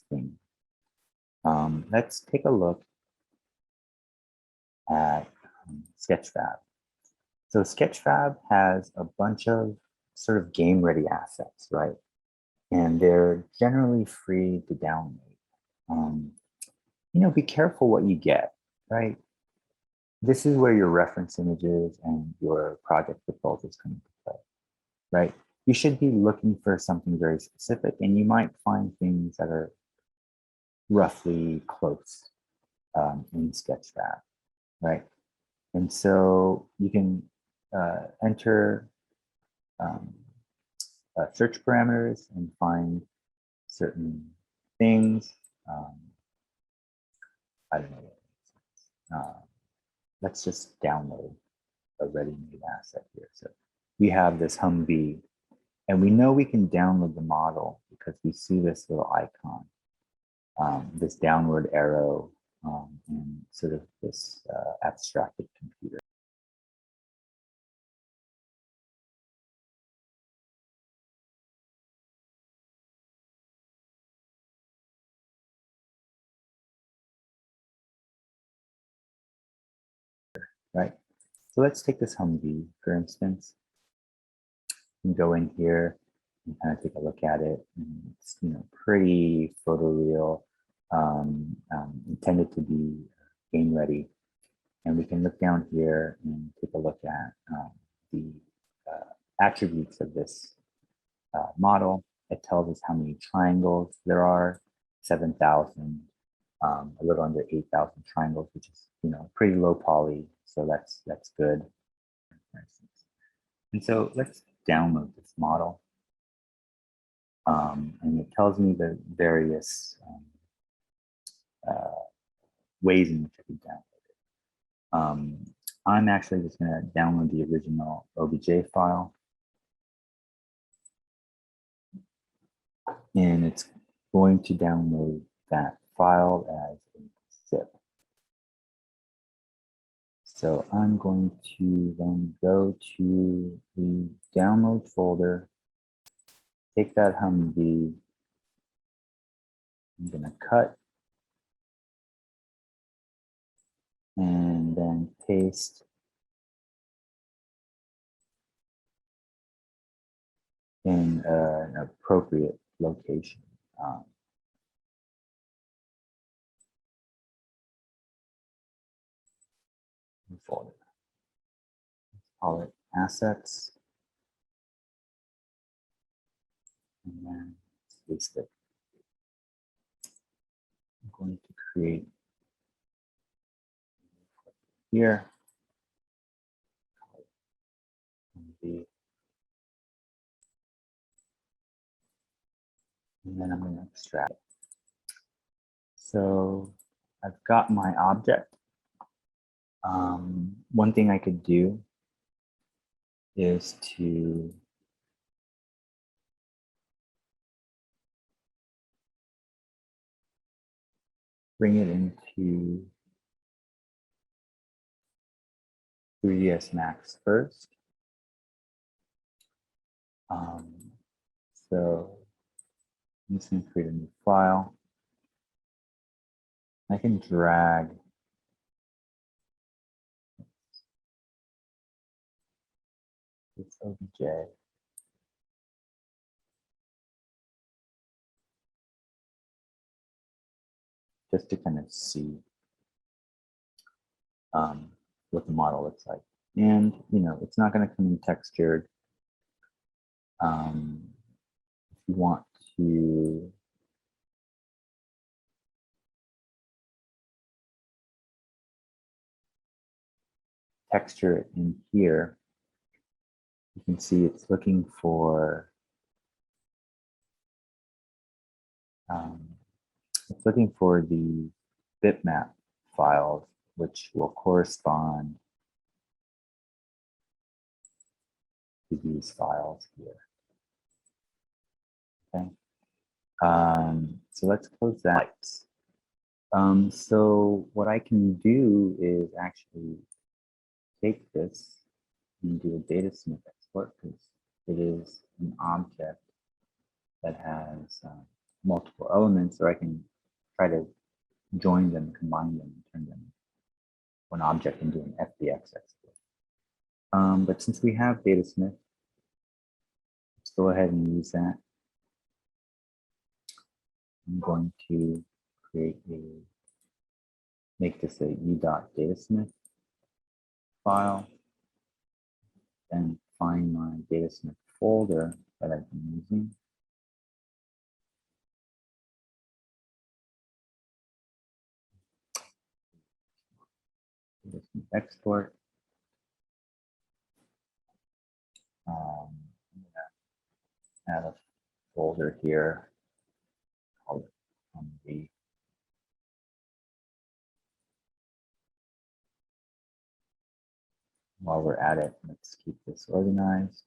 thing. Let's take a look at Sketchfab. So Sketchfab has a bunch of sort of game-ready assets, right? And they're generally free to download. Be careful what you get, right? This is where your reference images and your project proposals come into play, right? You should be looking for something very specific, and you might find things that are roughly close in Sketchfab, right? And so you can enter search parameters and find certain things. I don't know. Let's just download a ready-made asset here. So we have this Humvee, and we know we can download the model because we see this little icon, this downward arrow, and sort of this abstracted computer. Right? So let's take this Humvee, for instance, and go in here and kind of take a look at it. And it's pretty photoreal, intended to be game ready. And we can look down here and take a look at the attributes of this model. It tells us how many triangles there are, 7,000, a little under 8,000 triangles, which is pretty low poly. So that's good. And so let's download this model. And it tells me the various ways in which I can download it. I'm actually just going to download the original OBJ file. And it's going to download that file as a zip. So I'm going to then go to the download folder, take that Humvee, I'm going to cut and then paste in an appropriate location. Folder. Let's call it assets. And then paste it. I'm going to create here. And then I'm going to extract it. So I've got my object. One thing I could do is to bring it into 3ds Max first. So I'm just going to create a new file. I can drag this OBJ just to kind of see what the model looks like. And it's not going to come in textured. If you want to texture it in here, you can see it's looking for the bitmap files, which will correspond to these files here. Okay. So let's close that. So what I can do is actually take this and do a Datasmith Export because it is an object that has multiple elements, or I can try to join them, combine them, and turn them into one object and do an FBX export. But since we have Datasmith, let's go ahead and use that. I'm going to make this a u.datasmith file, then find my Datasmith folder that I've been using. Datasmith Export. I'm gonna add a folder here called the While we're at it, let's keep this organized.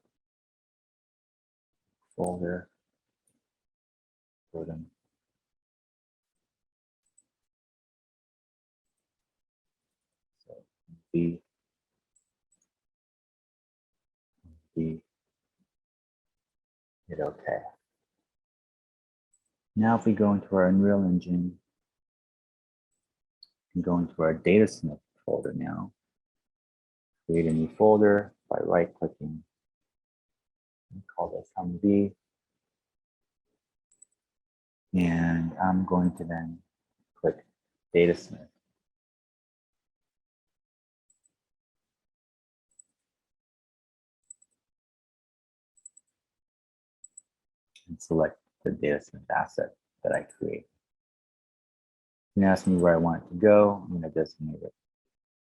Folder, them. So B, hit OK. Now if we go into our Unreal Engine, we can go into our Datasmith folder now. Create a new folder by right-clicking. Call this B. And I'm going to then click Datasmith. And select the Datasmith asset that I create. You can ask me where I want it to go. I'm going to designate it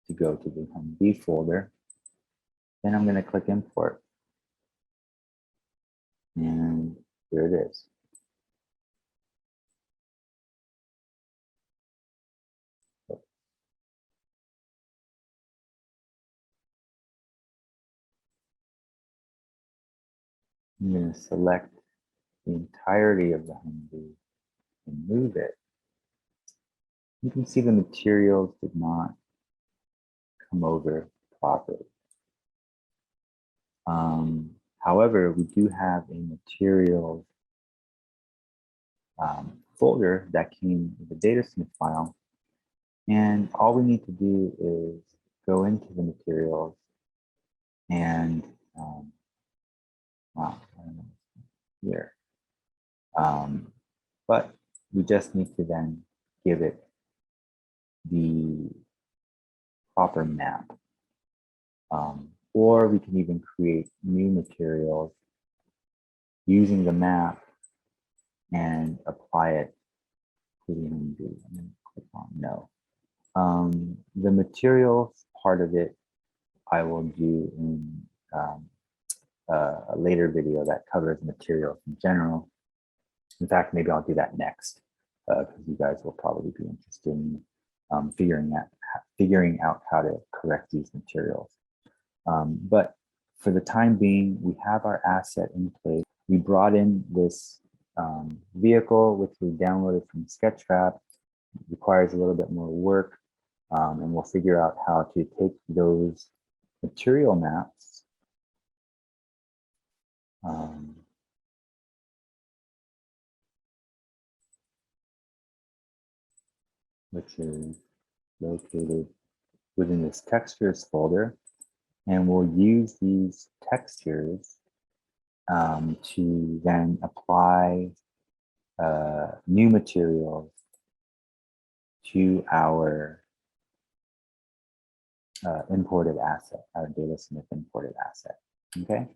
to go to the B folder. Then I'm going to click Import. And here it is. I'm going to select the entirety of the Humvee and move it. You can see the materials did not come over properly. However, we do have a materials folder that came with the Datasmith file. And all we need to do is go into the materials and, wow, I don't know, here. But we just need to then give it the proper map. Or we can even create new materials using the map and apply it to the Humvee. I'm going to click on no. The materials part of it, I will do in a later video that covers materials in general. In fact, maybe I'll do that next because you guys will probably be interested in figuring out how to correct these materials. But for the time being, we have our asset in place. We brought in this vehicle, which we downloaded from Sketchfab. It requires a little bit more work, and we'll figure out how to take those material maps which is located within this textures folder. And we'll use these textures to then apply new materials to our imported asset, our Datasmith imported asset. Okay,